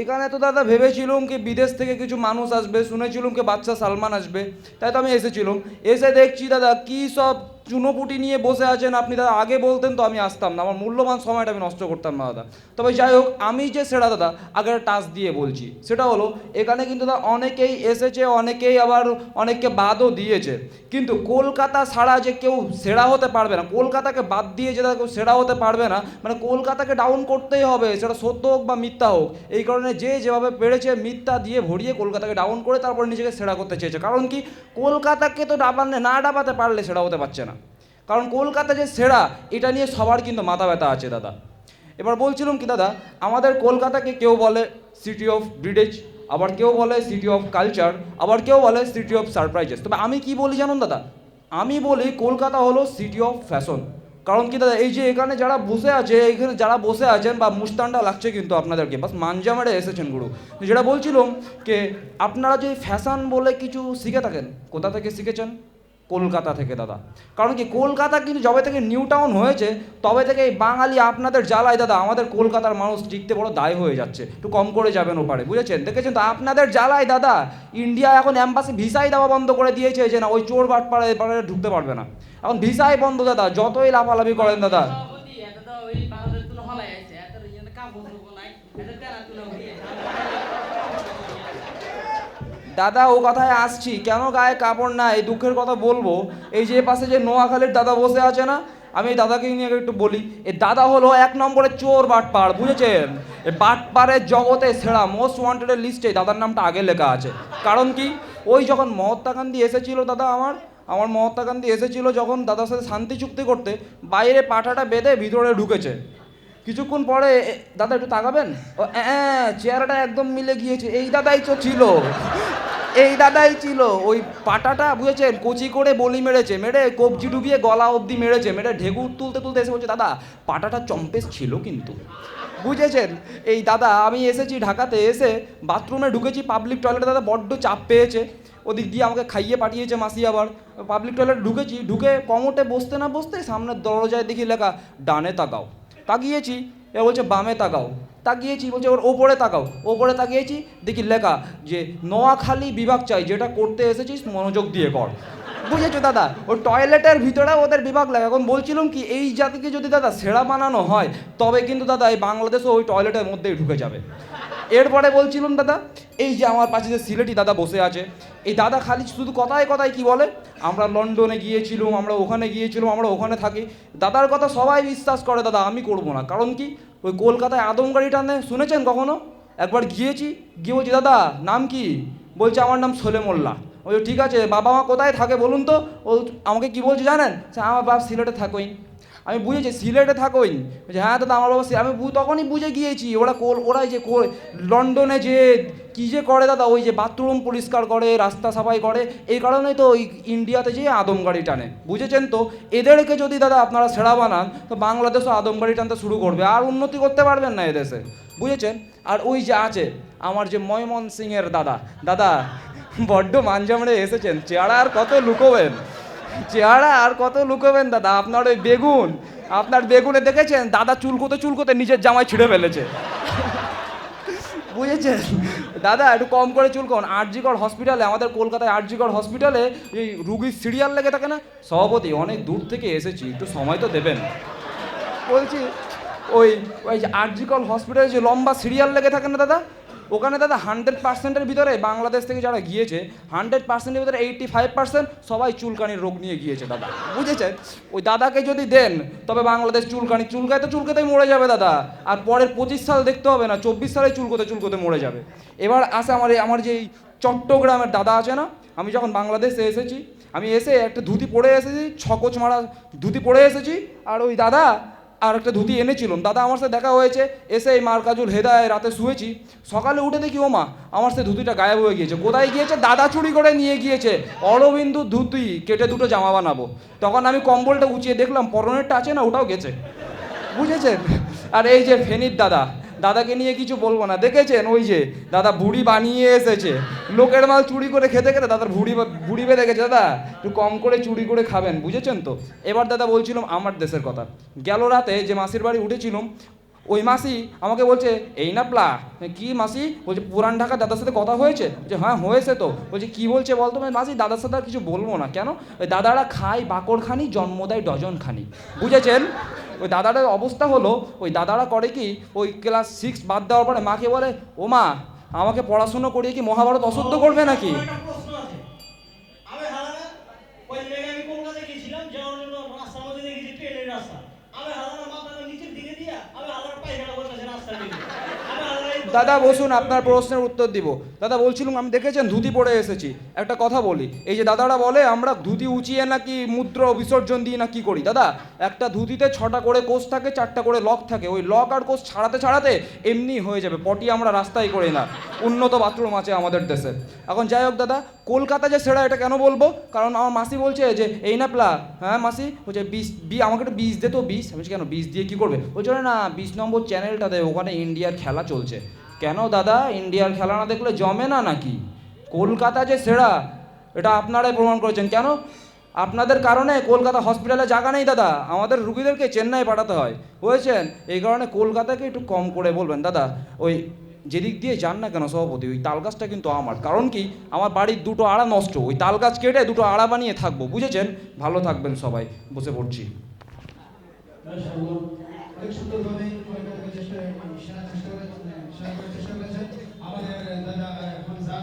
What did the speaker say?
এখানে তো দাদা ভেবেছিলাম কি বিদেশ থেকে কিছু মানুষ আসবে, শুনেছিলাম কি বাচ্চা সালমান আসবে, তাই তো আমি এসেছিলাম। এসে দেখছি দাদা কি সব চুনোপুটি নিয়ে বসে আছেন আপনি। দাদা আগে বলতেন তো আমি আসতাম না, আমার মূল্যবান সময়টা আমি নষ্ট করতাম না দাদা। তবে যাই হোক, আমি যে সেটা দাদা আগে টাচ দিয়ে বলছি, সেটা হলো এখানে কিন্তু দাদা অনেকেই এসেছে, অনেকেই আবার অনেককে বাদও দিয়েছে। কিন্তু কলকাতা ছাড়া যে কেউ সেরা হতে পারবে না, কলকাতাকে বাদ দিয়ে যে কেউ সেরা হতে পারবে না, মানে কলকাতাকে ডাউন করতেই হবে, সেটা সত্য হোক বা মিথ্যা হোক। এই কারণে যে যেভাবে পেরেছে মিথ্যা দিয়ে ভরিয়ে কলকাতাকে ডাউন করে তারপর নিজেকে সেরা করতে চেয়েছে। কারণ কি, কলকাতাকে তো না ডাবাতে পারলে সেরা হতে পারছে না। কারণ কলকাতা যে সেরা এটা নিয়ে সবার কিন্তু মাথা ব্যথা আছে দাদা। এবার বলছিলাম কি দাদা, আমাদের কলকাতাকে কেউ বলে সিটি অফ ব্রিডেজ, আবার কেউ বলে সিটি অফ কালচার, আবার কেউ বলে সিটি অফ সারপ্রাইজেস। তবে আমি কি বলি জানুন দাদা, আমি বলি কলকাতা হলো সিটি অফ ফ্যাশন। কারণ কি দাদা, এই যে এখানে যারা বসে আছে, এখানে যারা বসে আছেন বা মুস্তানটা লাগছে কিন্তু আপনাদেরকে, বাস মাঞ্জা মেরে এসেছেন গুরু। যেটা বলছিলাম যে আপনারা যে ফ্যাশন বলে কিছু শিখে থাকেন, কোথা থেকে শিখেছেন? কলকাতা থেকে দাদা। কারণ কি, কলকাতা কিন্তু যবে থেকে নিউ টাউন হয়েছে তবে থেকে এই বাঙালি আপনাদের জ্বালায় দাদা আমাদের কলকাতার মানুষ টিকতে বড় দায় হয়ে যাচ্ছে। একটু কম করে যাবেন ওপারে, বুঝেছেন? দেখেছেন তো আপনাদের জ্বালায় দাদা ইন্ডিয়া এখন অ্যাম্বাসি ভিসাই দেওয়া বন্ধ করে দিয়েছে, যে না ওই চোর বাটপাড়া এপারে ঢুকতে পারবে না। এখন ভিসাই বন্ধ দাদা, যতই লাফালাফি করেন দাদা। দাদা ও কথায় আসছি, কেন গায়ে কাপড় নাই দুঃখের কথা বলবো। এই যে পাশে যে নোয়াখালীর দাদা বসে আছে না, আমি এই দাদাকে নিয়ে একটু বলি। এই দাদা হলো এক নম্বরে চোর বাটপাড়, বুঝেছেন? এই বাটপাড়ের জগতে সেরা মোস্ট ওয়ান্টেডের লিস্টে দাদার নামটা আগে লেখা আছে। কারণ কি, ওই যখন মহাত্মা গান্ধী এসেছিল দাদা, আমার মহাত্মা গান্ধী এসেছিল যখন দাদার সাথে শান্তি চুক্তি করতে, বাইরে পাঠাটা বেঁধে ভিতরে ঢুকেছে। কিছুক্ষণ পরে দাদা একটু তাকাবেন, ও চেহারাটা একদম মিলে গিয়েছে, এই দাদাই তো ছিল, এই দাদাই ছিল। ওই পাটাটা বুঝেছেন কচি করে বলি মেরেছে, মেরে কবজি ডুবিয়ে গলা অবধি মেরেছে, মেরে ঢেকুর তুলতে তুলতে এসে বলছে দাদা পাটাটা চম্পেস ছিল কিন্তু, বুঝেছেন? এই দাদা আমি এসেছি ঢাকাতে, এসে বাথরুমে ঢুকেছি, পাবলিক টয়লেটে দাদা বড্ড চাপ পেয়েছে, ওদিক দিয়ে আমাকে খাইয়ে পাঠিয়েছে মাসি। আবার পাবলিক টয়লেট ঢুকেছি, ঢুকে কমোটে বসতে না বসতে সামনের দরজায় দেখি লেখা ডানে তাকাও। তাকিয়েছি, এ বলছে বামে তাকাও। তাকিয়েছি, বলছে ওর ওপরে তাকাও। ওপরে তাকিয়েছি, দেখি লেখা যে নোয়াখালী বিভাগ চাই, যেটা করতে এসেছিস মনোযোগ দিয়ে কর। বুঝেছো দাদা, ওই টয়লেটের ভিতরে ওদের বিভাগ লাগে। এখন বলছিলাম কি, এই জাতিকে যদি দাদা সেরা বানানো হয় তবে কিন্তু দাদা এই বাংলাদেশও ওই টয়লেটের মধ্যেই ঢুকে যাবে। এরপরে বলছিলাম দাদা, এই যে আমার পাশে যে সিলেটি দাদা বসে আছে, এই দাদা খালি শুধু কথায় কথায় কি বলে, আমরা লন্ডনে গিয়েছিলাম, আমরা ওখানে গিয়েছিলাম, আমরা ওখানে থাকি। দাদার কথা সবাই বিশ্বাস করে দাদা, আমি করবো না। কারণ কি, ওই কলকাতায় আদমগাড়ি টানে, শুনেছেন কখনো? একবার গিয়েছি, গিয়ে বলছি দাদা নাম কি? বলছে আমার নাম সোলে মোল্লা। ওই ঠিক আছে, বাবা মা কোথায় থাকে বলুন তো? ও আমাকে কি বলছে জানেন? আমার বাপ সিলেটে থাকোই। আমি বুঝেছি সিলেটে থাকোই। বলছে হ্যাঁ দাদা আমার বাবা আমি তখনই বুঝে গিয়েছি ওরা যে লন্ডনে যে কী যে করে দাদা, ওই যে বাথরুম পরিষ্কার করে, রাস্তা সাফাই করে, এই কারণেই তো ওই ইন্ডিয়াতে যেয়ে আদমগাড়ি টানে, বুঝেছেন তো? এদেরকে যদি দাদা আপনারা সেরা বানান তো বাংলাদেশও আদমগাড়ি টানতে শুরু করবে, আর উন্নতি করতে পারবেন না এদেশে, বুঝেছেন? আর ওই যে আছে আমার যে ময়মনসিংহের দাদা, দাদা বড্ড মাঞ্জামড়ে এসেছেন, চেহারা আর কত লুকোবেন, চেহারা আর কত লুকোবেন দাদা? আপনার ওই বেগুন, আপনার বেগুনে দেখেছেন দাদা চুলকোতে চুলকোতে নিজের জামায় ছিঁড়ে ফেলেছে, বুঝেছেন? দাদা একটু কম করে চুলকোন। আরজিকর হসপিটালে, আমাদের কলকাতায় আরজিকর হসপিটালে এই রুগীর সিরিয়াল লেগে থাকে না, সভাপতি অনেক দূর থেকে এসেছি, একটু সময় তো দেবেন। বলছি ওই ওই যে আরজিকর হসপিটালে যে লম্বা সিরিয়াল লেগে থাকে না দাদা, ওখানে দাদা 100%-এর ভিতরে বাংলাদেশ থেকে যারা গিয়েছে 100%-এর ভিতরে 85% সবাই চুলকানির রোগ নিয়ে গিয়েছে দাদা, বুঝেছেন? ওই দাদাকে যদি দেন তবে বাংলাদেশ চুলকায় তো চুলকাতেই মরে যাবে দাদা। আর পরের 25 সাল দেখতে হবে না, 24 সালে চুলকোতে মরে যাবে। এবার আসে আমার যে চট্টগ্রামের দাদা আছে না, আমি যখন বাংলাদেশে এসেছি, আমি এসে একটা ধুতি পরে এসেছি, ছকোচ মারা ধুতি পরে এসেছি, আর ওই দাদা আর একটা ধুতি এনেছিলাম। দাদা আমার সাথে দেখা হয়েছে, এসে এই মার্কাজুল হেদায় রাতে শুয়েছি, সকালে উঠে দেখি ও মা আমার সাথে ধুতিটা গায়েব হয়ে গিয়েছে। কোথায় গিয়েছে? দাদা চুরি করে নিয়ে গিয়েছে অরবিন্দু ধুতি, কেটে দুটো জামা বানাবো। তখন আমি কম্বলটা উঁচিয়ে দেখলাম পরনেরটা আছে না, ওটাও গেছে, বুঝেছেন? আর এই যে ফেনীর দাদা, দাদাকে নিয়ে কিছু বলবো না, দেখেছেন ওই যে দাদা ভুড়ি বানিয়ে এসেছে, লোকের মাল চুরি করে খেতে খেতে দাদার ভুড়ি বেঁধে গেছে। দাদা একটু কম করে চুরি করে খাবেন, বুঝেছেন তো? এবার দাদা বলছিলাম আমার দেশের কথা। গেল রাতে যে মাসির বাড়ি উঠেছিলাম, ওই মাসি আমাকে বলছে এই না প্লা কি মাসি বলছে পুরান ঢাকা দাদার সাথে কথা হয়েছে যে হ্যাঁ হয়েছে তো বলছে কি বলছে বলতো মাসি দাদার সাথে আর কিছু বলবো না কেন ওই দাদারা খায় বাকরখানি জন্ম দেয় ডজনখানি বুঝেছেন ওই দাদাটার অবস্থা হলো ওই দাদারা করে কি ওই ক্লাস 6 বাদ দেওয়ার পরে মাকে বলে ও মা আমাকে পড়াশুনো করিয়ে কি মহাভারত অশুদ্ধ করবে নাকি দাদা বসুন আপনার প্রশ্নের উত্তর দিব দাদা বলছিলাম আমি দেখেছেন ধুতি পরে এসেছি একটা কথা বলি এই যে দাদারা বলে আমরা ধুতি উঁচিয়ে নাকি মূত্র বিসর্জন দিই না কি করি দাদা একটা ধুতিতে 6টা করে কোষ থাকে 4টা করে লক থাকে ওই লক আর কোষ ছাড়াতে এমনি হয়ে যাবে পটি আমরা রাস্তায় করি না উন্নত বাথরুম আছে আমাদের দেশে এখন যাই হোক দাদা কলকাতা যে সেরা এটা কেন বলবো কারণ আমার মাসি বলছে যে এই না প্লা হ্যাঁ মাসি বলছে আমাকে একটু 20 দে তো 20 আমি কেন 20 দিয়ে কি করবে বলছে না 20 নম্বর চ্যানেলটা দেয় ওখানে ইন্ডিয়ার খেলা চলছে কেন দাদা ইন্ডিয়ার খেলা না দেখলে জমে না নাকি কলকাতা যে সেরা এটা আপনারাই প্রমাণ করেছেন কেন আপনাদের কারণে কলকাতা হসপিটালে জায়গা নেই দাদা আমাদের রুগীদেরকে চেন্নাই পাঠাতে হয় বুঝেছেন এই কারণে কলকাতাকে একটু কম করে বলবেন দাদা ওই যেদিক দিয়ে যান না কেন সভাপতি ওই তাল গাছটা কিন্তু আমার কারণ কি আমার বাড়ির 2টো আড়া নষ্ট ওই তাল গাছ কেটে 2টো আড়া বানিয়ে থাকবো বুঝেছেন ভালো থাকবেন সবাই বসে পড়ছি অনেক সুন্দরভাবে চেষ্টা করেছেন আমাদের দাদা হামজা